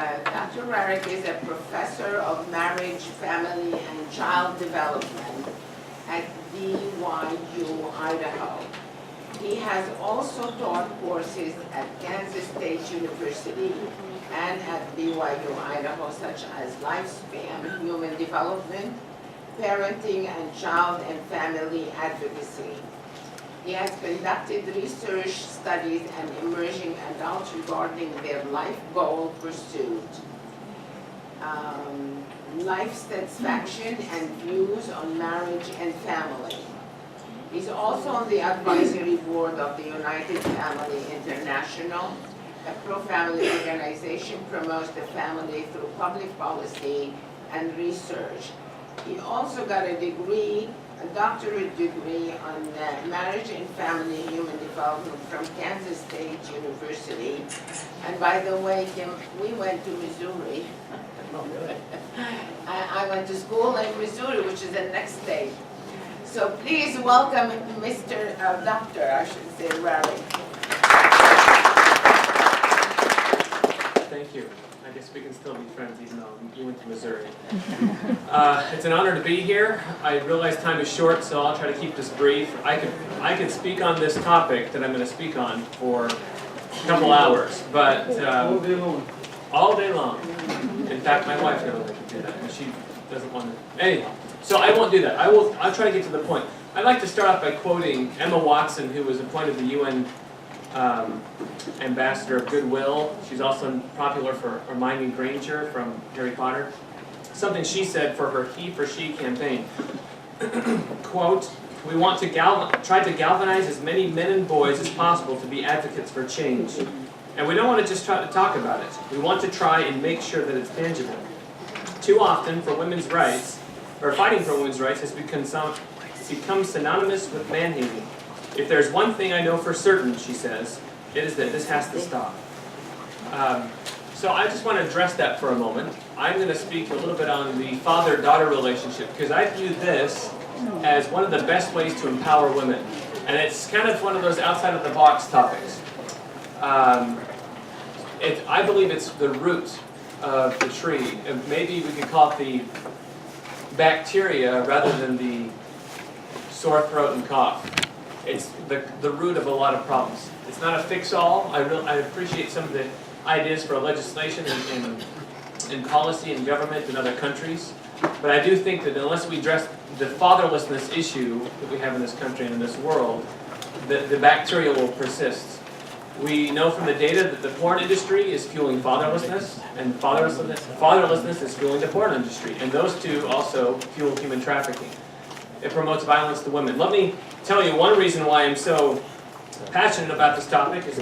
Dr. Rarick is a professor of marriage, family, and child development at BYU, Idaho. He has also taught courses at Kansas State University and at BYU, Idaho, such as lifespan, human development, parenting, and child and family advocacy. He has conducted research studies on emerging adults regarding their life goal pursuit, life satisfaction, and views on marriage and family. He's also on the advisory board of the United Family International, a pro-family organization promotes the family through public policy and research. He also got a degree, a doctorate degree on marriage and family human development from Kansas State University. And by the way, Kim, we went to Missouri. I went to school in Missouri, which is the next state. So please welcome Mr. Dr. I should say, Rarick. Thank you. I guess we can still be friends even though you went to Missouri. It's an honor to be here. I realize time is short, so I'll try to keep this brief. I could speak on this topic that I'm going to speak on for a couple hours, but all day long. All day long. In fact, my wife knows I can do that, and she doesn't want to. Anyhow, so I won't do that. I'll try to get to the point. I'd like to start off by quoting Emma Watson, who was appointed the UN ambassador of goodwill. She's also popular for Hermione Granger from Harry Potter. Something she said for her He for She campaign. Quote, "We want to try to galvanize as many men and boys as possible to be advocates for change. And we don't want to just try to talk about it. We want to try and make sure that it's tangible. Too often, for women's rights, or fighting for women's rights has become synonymous with man-hating. If there's one thing I know for certain," she says, "it is that this has to stop." So I just want to address that for a moment. I'm going to speak a little bit on the father-daughter relationship, because I view this as one of the best ways to empower women. And it's kind of one of those outside-of-the-box topics. I believe it's the root of the tree. And maybe we could call it the bacteria rather than the sore throat and cough. It's the root of a lot of problems. It's not a fix-all. I appreciate some of the ideas for legislation and policy and government in other countries. But I do think that unless we address the fatherlessness issue that we have in this country and in this world, the bacteria will persist. We know from the data that the porn industry is fueling fatherlessness, and fatherlessness is fueling the porn industry. And those two also fuel human trafficking. It promotes violence to women. Let me tell you one reason why I'm so passionate about this topic is,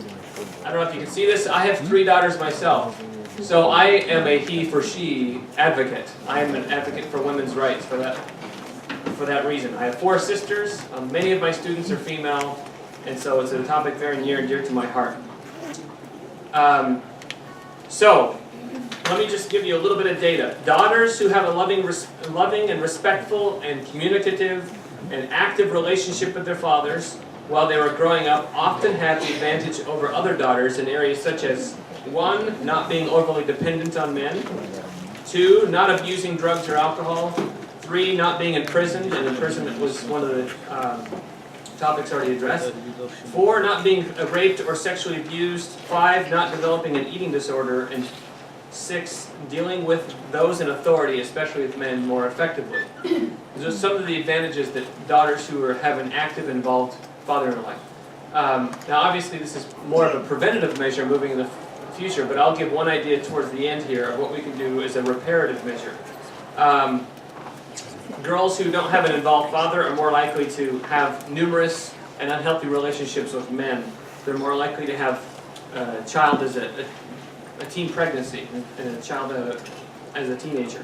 I don't know if you can see this, I have 3 daughters myself. So I am a he for she advocate. I am an advocate for women's rights for that reason. I have 4 sisters, many of my students are female, and so it's a topic very near and dear to my heart. So, let me just give you a little bit of data. Daughters who have a loving and respectful and communicative and active relationship with their fathers while they were growing up often have the advantage over other daughters in areas such as 1, not being overly dependent on men, 2, not abusing drugs or alcohol, 3, not being imprisoned, and imprisonment was one of the topics already addressed, 4, not being raped or sexually abused, 5, not developing an eating disorder, and 6, dealing with those in authority, especially with men, more effectively. Those are some of the advantages that daughters who have an active, involved father in their life. Now obviously this is more of a preventative measure moving in the future, but I'll give one idea towards the end here of what we can do as a reparative measure. Girls who don't have an involved father are more likely to have numerous and unhealthy relationships with men. They're more likely to have a child as a teen pregnancy and a child as a teenager.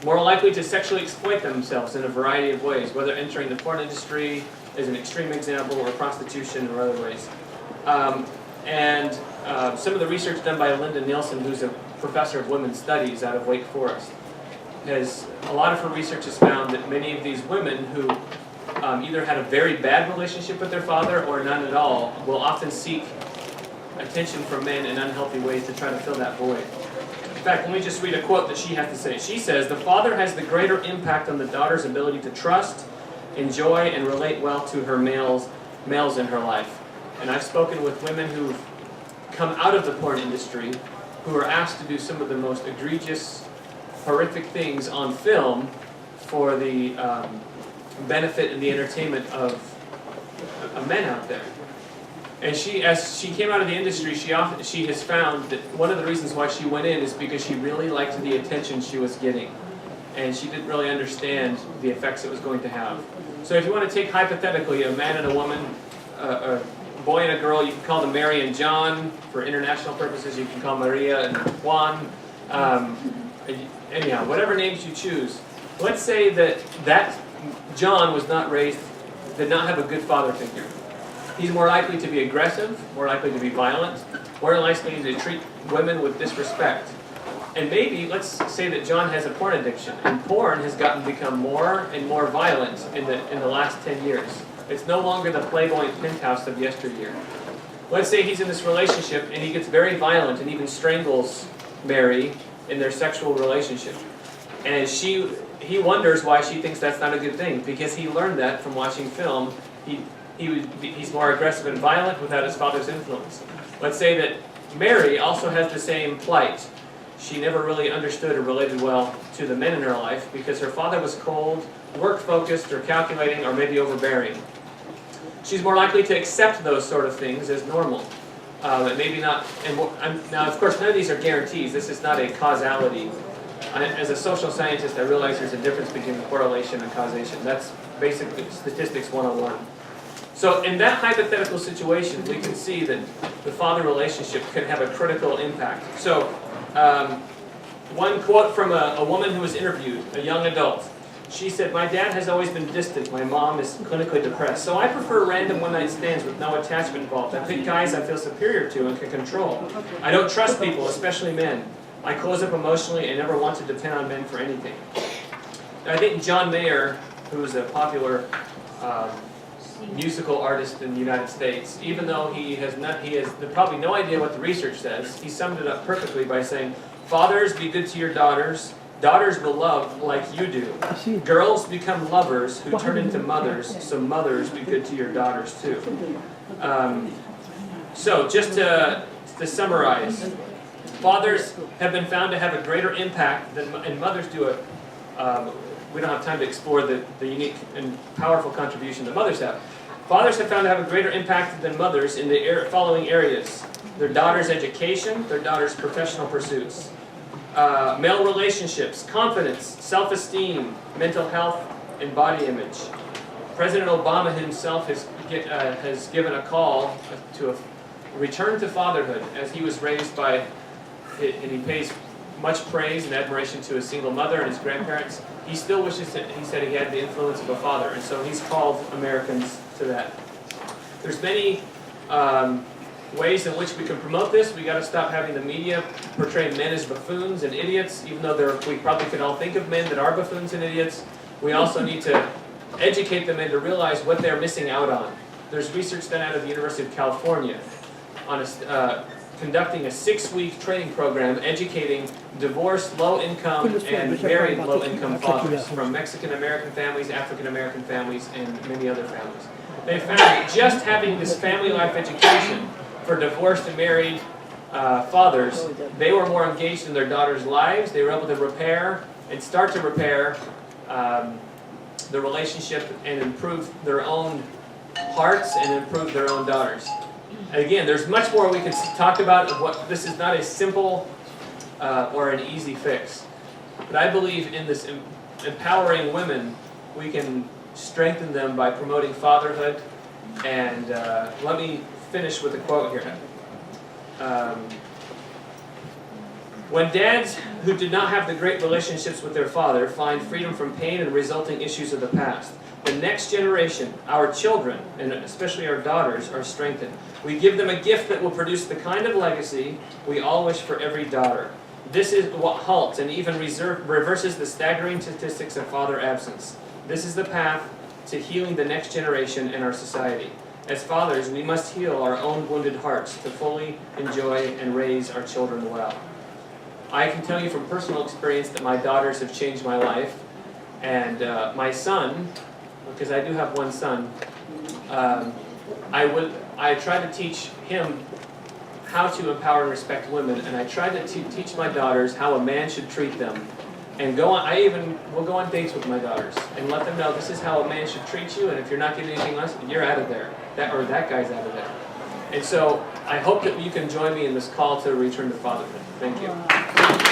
More likely to sexually exploit themselves in a variety of ways, whether entering the porn industry as an extreme example or prostitution or other ways. Some of the research done by Linda Nielsen, who's a professor of women's studies out of Wake Forest, a lot of her research has found that many of these women who either had a very bad relationship with their father or none at all will often seek attention from men in unhealthy ways to try to fill that void. In fact, let me just read a quote that she has to say. She says, "The father has the greater impact on the daughter's ability to trust, enjoy, and relate well to her males in her life." And I've spoken with women who've come out of the porn industry who are asked to do some of the most egregious, horrific things on film for the benefit and the entertainment of men out there. And as she came out of the industry, she has found that one of the reasons why she went in is because she really liked the attention she was getting. And she didn't really understand the effects it was going to have. So if you want to take hypothetically a man and a woman, a boy and a girl, you can call them Mary and John. For international purposes, you can call Maria and Juan. Anyhow, whatever names you choose. Let's say that John did not have a good father figure. He's more likely to be aggressive, more likely to be violent, more likely to treat women with disrespect. And maybe, let's say that John has a porn addiction, and porn has become more and more violent in the last 10 years. It's no longer the Playboy and penthouse of yesteryear. Let's say he's in this relationship, and he gets very violent and even strangles Mary in their sexual relationship. And he wonders why she thinks that's not a good thing, because he learned that from watching film. He's more aggressive and violent without his father's influence. Let's say that Mary also has the same plight. She never really understood or related well to the men in her life because her father was cold, work-focused, or calculating, or maybe overbearing. She's more likely to accept those sort of things as normal. Maybe not. Now, of course, none of these are guarantees. This is not a causality. As a social scientist, I realize there's a difference between correlation and causation. That's basically statistics 101. So in that hypothetical situation, we can see that the father relationship can have a critical impact. So one quote from a woman who was interviewed, a young adult. She said, "My dad has always been distant. My mom is clinically depressed. So I prefer random one-night stands with no attachment involved. I pick guys I feel superior to and can control. I don't trust people, especially men. I close up emotionally and never want to depend on men for anything." I think John Mayer, who is a popular musical artist in the United States, even though he has probably no idea what the research says, he summed it up perfectly by saying, "Fathers, be good to your daughters. Daughters will love like you do. Girls become lovers who turn into mothers, so mothers be good to your daughters too." So just to summarize, fathers have been found to have a greater impact and mothers do we don't have time to explore the unique and powerful contribution that mothers have. Fathers have found to have a greater impact than mothers in the following areas: their daughter's education, their daughter's professional pursuits, male relationships, confidence, self-esteem, mental health, and body image. President Obama himself has given a call to a return to fatherhood, as he was raised by, and he pays much praise and admiration to his single mother and his grandparents. He still wishes that he said he had the influence of a father, and so he's called Americans to that. There's many ways in which we can promote this. We got to stop having the media portray men as buffoons and idiots, even though we probably can all think of men that are buffoons and idiots. We also need to educate them and to realize what they're missing out on. There's research done out of the University of California on conducting a 6-week training program educating divorced, low-income, and married low-income fathers from Mexican-American families, African-American families, and many other families. They found that just having this family life education for divorced and married fathers, they were more engaged in their daughters' lives. They were able to start to repair the relationship and improve their own hearts and improve their own daughters. And again, there's much more we could talk about. This is not a simple or an easy fix. But I believe in this empowering women, we can strengthen them by promoting fatherhood. And let me finish with a quote here. When dads who did not have the great relationships with their father find freedom from pain and resulting issues of the past, the next generation, our children, and especially our daughters, are strengthened. We give them a gift that will produce the kind of legacy we all wish for every daughter. This is what halts and even reverses the staggering statistics of father absence. This is the path to healing the next generation and our society. As fathers, we must heal our own wounded hearts to fully enjoy and raise our children well. I can tell you from personal experience that my daughters have changed my life, and my son, because I do have one son, I try to teach him how to empower and respect women, and I try to teach my daughters how a man should treat them. And I even will go on dates with my daughters and let them know this is how a man should treat you, and if you're not getting anything less, you're out of there. That guy's out of there. And so I hope that you can join me in this call to return to fatherhood. Thank you.